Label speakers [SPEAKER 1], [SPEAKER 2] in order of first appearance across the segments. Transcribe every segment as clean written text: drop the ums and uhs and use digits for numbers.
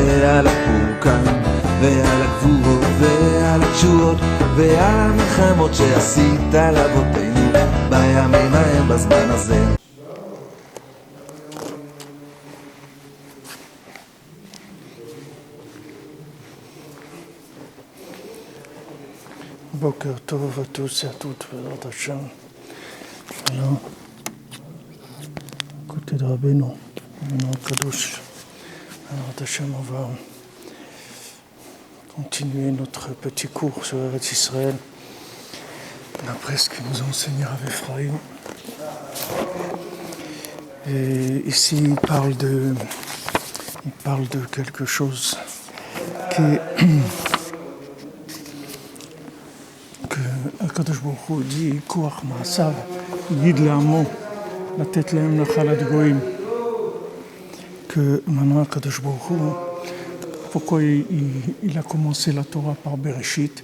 [SPEAKER 1] ועל הפורקן ועל הגבורות ועל התשועות ועל המלחמות שעשית לאבותינו בימים ההם בזמן הזה.
[SPEAKER 2] Boker Tov à tous et à toutes, Bézrat Hashem. Alors, côté de Rabbeinu, Kadosh, Bézrat Hashem, on va continuer notre petit cours sur Eretz Israël, d'après ce que nous enseigne Rav Ephraim. Et ici, il parle de quelque chose qui est Akadosh Baruch Hu dit Koach Ma'asav Yid Le'amo Latet Lehem Nachalat Goyim, que maintenant Akadosh Baruch Hu, pourquoi il a commencé la Torah par Bereshit,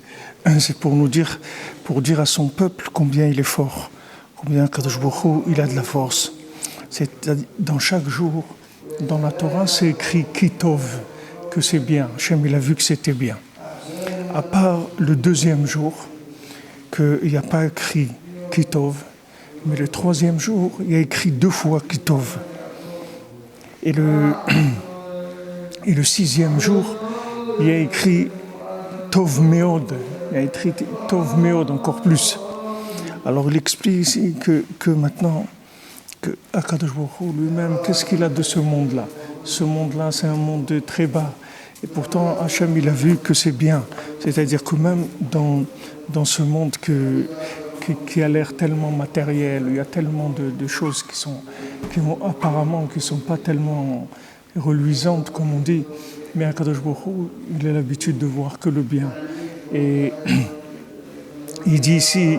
[SPEAKER 2] c'est pour dire à son peuple combien il est fort, combien Akadosh Baruch Hu il a de la force. Dans chaque jour, dans la Torah, c'est écrit Kitov, que c'est bien. Hachem il a vu que c'était bien. À part le deuxième jour, qu'il n'y a pas écrit Kitov, mais le troisième jour, il y a écrit 2 fois Kitov. Et le sixième jour, il y a écrit Tov Meod, il y a écrit Tov Meod encore plus. Alors il explique ici que maintenant, que Akadosh Baruch Hu lui-même, qu'est-ce qu'il a de ce monde-là? Ce monde-là, c'est un monde très bas. Et pourtant, Hachem, il a vu que c'est bien. C'est-à-dire que même dans ce monde qui a l'air tellement matériel, il y a tellement de choses qui sont pas tellement reluisantes, comme on dit, mais Akadosh Baruch Hu, il a l'habitude de voir que le bien. Et il dit ici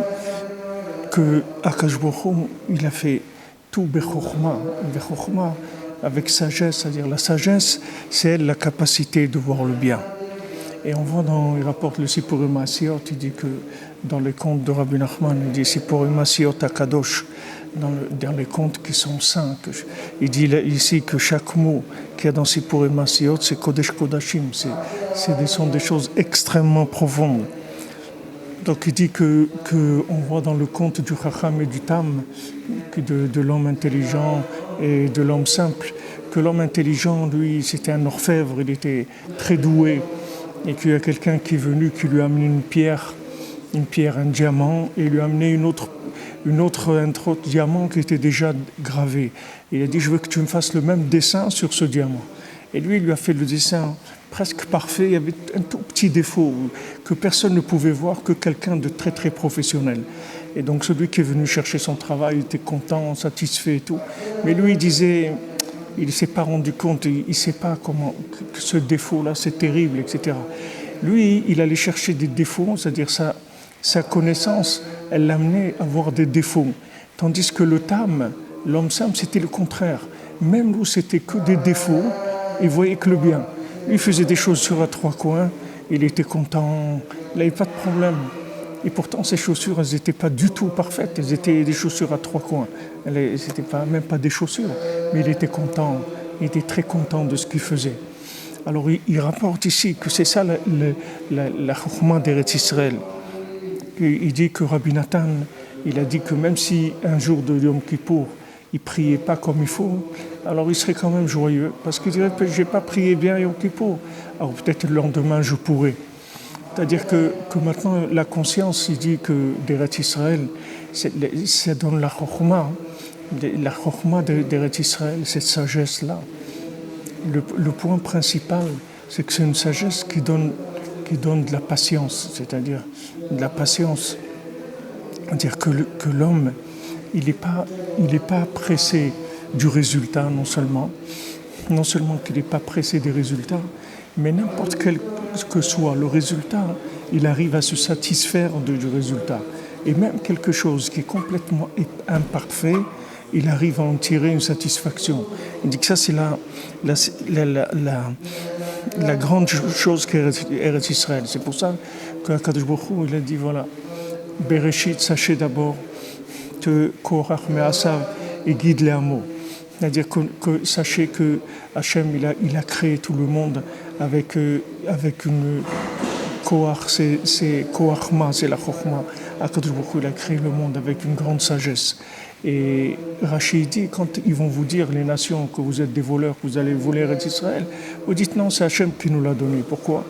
[SPEAKER 2] que Akadosh Baruch Hu, il a fait tout Bechokma, avec sagesse, c'est-à-dire la sagesse, c'est elle la capacité de voir le bien. Et on voit il rapporte le Sipurim Maasiot, il dit que dans les contes de Rabbi Nachman, il dit Sipurim Maasiot Akadosh, dans les contes qui sont saints. Il dit ici que chaque mot qu'il y a dans Sipurim Maasiot, c'est Kodesh Kodashim, sont des choses extrêmement profondes. Donc il dit que on voit dans le conte du Chacham et du Tam, de l'homme intelligent et de l'homme simple, que l'homme intelligent, lui, c'était un orfèvre, il était très doué, et qu'il y a quelqu'un qui est venu, qui lui a amené une pierre, un diamant, et il lui a amené un autre diamant qui était déjà gravé. Et il a dit, je veux que tu me fasses le même dessin sur ce diamant. Et lui, il lui a fait le dessin presque parfait. Il y avait un tout petit défaut que personne ne pouvait voir, que quelqu'un de très très professionnel. Et donc celui qui est venu chercher son travail était content, satisfait et tout. Mais lui, il disait, il ne s'est pas rendu compte, il ne sait pas comment que ce défaut-là, c'est terrible, etc. Lui, il allait chercher des défauts, c'est-à-dire sa connaissance, elle l'amenait à voir des défauts. Tandis que le Tam, l'homme simple, c'était le contraire. Même où c'était que des défauts, il voyait que le bien. Lui, il faisait des chaussures à 3 coins, il était content, il n'avait pas de problème. Et pourtant, ces chaussures, elles n'étaient pas du tout parfaites, elles étaient des chaussures à 3 coins. C'était même pas des chaussures, mais il était content, il était très content de ce qu'il faisait. Alors, il rapporte ici que c'est ça la chokhma d'Eretz Israël. Il dit que Rabbi Nathan, il a dit que même si un jour de Yom Kippour, il ne priait pas comme il faut, alors il serait quand même joyeux, parce qu'il dirait que je n'ai pas prié bien Yom Kippour, alors peut-être le lendemain je pourrais. C'est-à-dire que maintenant la conscience, il dit que d'Eretz Israël, ça donne la chokhma d'Eretz Israël, cette sagesse-là. Le point principal, c'est que c'est une sagesse qui donne de la patience, c'est-à-dire de la patience. C'est-à-dire que l'homme, il n'est pas pressé du résultat, non seulement qu'il n'est pas pressé des résultats, mais n'importe quel que soit le résultat, il arrive à se satisfaire du résultat. Et même quelque chose qui est complètement imparfait, il arrive à en tirer une satisfaction. Il dit que ça, c'est la grande chose qu'est Eretz Israël. C'est pour ça qu'Akadosh Baruch Hu, il a dit, voilà, Bereshit, sachez d'abord que Korach Me'asav et Yid Le'amo. C'est-à-dire que sachez que Hachem, il a créé tout le monde avec une Koach, c'est Koachma, c'est la Chochma. Akadosh Baruch Hu, il a créé le monde avec une grande sagesse. Et Rachid dit, quand ils vont vous dire, les nations, que vous êtes des voleurs, que vous allez voler Eretz Israël, vous dites non, c'est Hachem qui nous l'a donné. Pourquoi?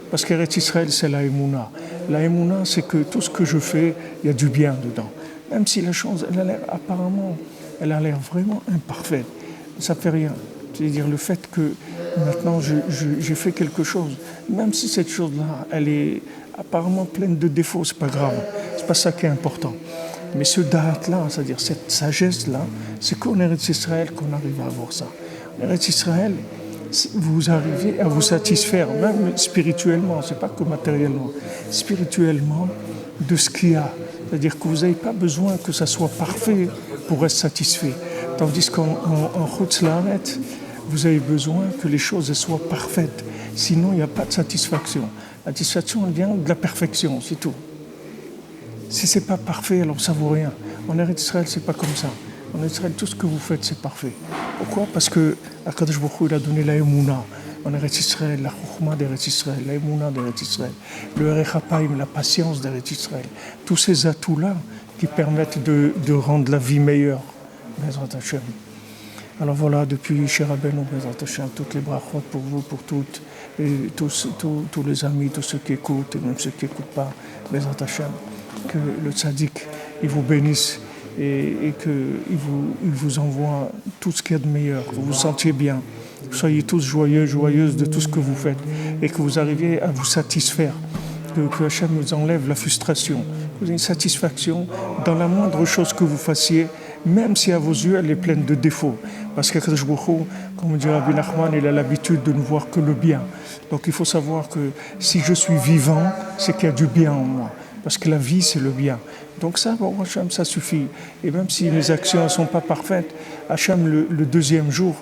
[SPEAKER 2] Parce qu'Eretz Israël, c'est la Emouna. La Emouna, c'est que tout ce que je fais, il y a du bien dedans. Même si la chose, elle a l'air apparemment, elle a l'air vraiment imparfaite. Ça ne fait rien. C'est-à-dire le fait que maintenant j'ai fait quelque chose, même si cette chose-là, elle est apparemment pleine de défauts, c'est pas grave. C'est pas ça qui est important. Mais ce da'at-là, c'est-à-dire cette sagesse-là, c'est qu'en Eretz Israël qu'on arrive à avoir ça. En Eretz Israël, vous arrivez à vous satisfaire, même spirituellement, c'est pas que matériellement, spirituellement, de ce qu'il y a. C'est-à-dire que vous n'avez pas besoin que ça soit parfait pour être satisfait. Tandis qu'en Chutz La'aretz, vous avez besoin que les choses soient parfaites. Sinon, il n'y a pas de satisfaction. La satisfaction, elle vient de la perfection, c'est tout. Si ce n'est pas parfait, alors ça ne vaut rien. En Eretz Israël, ce n'est pas comme ça. En Eretz Israël, tout ce que vous faites, c'est parfait. Pourquoi? Parce que Akadosh Baruch Hu, il a donné la Emouna. En Eretz Israël, la Chochma d'Eretz Israël, la Emouna d'Eretz Israël, le Erech HaPaim, la patience d'Eretz Israël. Tous ces atouts-là qui permettent de rendre la vie meilleure. Bezrat Hashem. Alors voilà, depuis chez Rabbeinu, Bezrat Hashem, toutes les brachot pour vous, pour toutes, et tous les amis, tous ceux qui écoutent, et même ceux qui n'écoutent pas, Bezrat Hashem, que le tzaddik, il vous bénisse et qu'il vous envoie tout ce qu'il y a de meilleur, que vous vous sentiez bien, que vous soyez tous joyeux, joyeuses de tout ce que vous faites, et que vous arriviez à vous satisfaire, que Hachem vous enlève la frustration, que vous ayez une satisfaction dans la moindre chose que vous fassiez, même si à vos yeux elle est pleine de défauts. Parce qu'Akadosh Baruch Hu, comme dit Rabbi Nachman, il a l'habitude de ne voir que le bien. Donc il faut savoir que si je suis vivant, c'est qu'il y a du bien en moi. Parce que la vie, c'est le bien. Donc ça, bon, Hachem, ça suffit. Et même si mes actions ne sont pas parfaites, Hachem, le deuxième jour,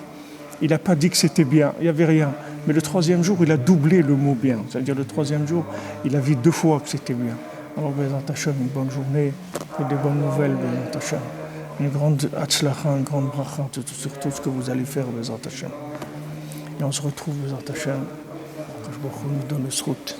[SPEAKER 2] il n'a pas dit que c'était bien, il n'y avait rien. Mais le troisième jour, il a doublé le mot bien. C'est-à-dire le troisième jour, il a vu 2 fois que c'était bien. Alors, Bezrat Hashem, une bonne journée et des bonnes nouvelles, Bezrat Hashem. Une grande hatzlacha, une grande bracha sur tout ce que vous allez faire, Bezrat Hashem. Et on se retrouve, Bezrat Hashem, que je vous donne le srout.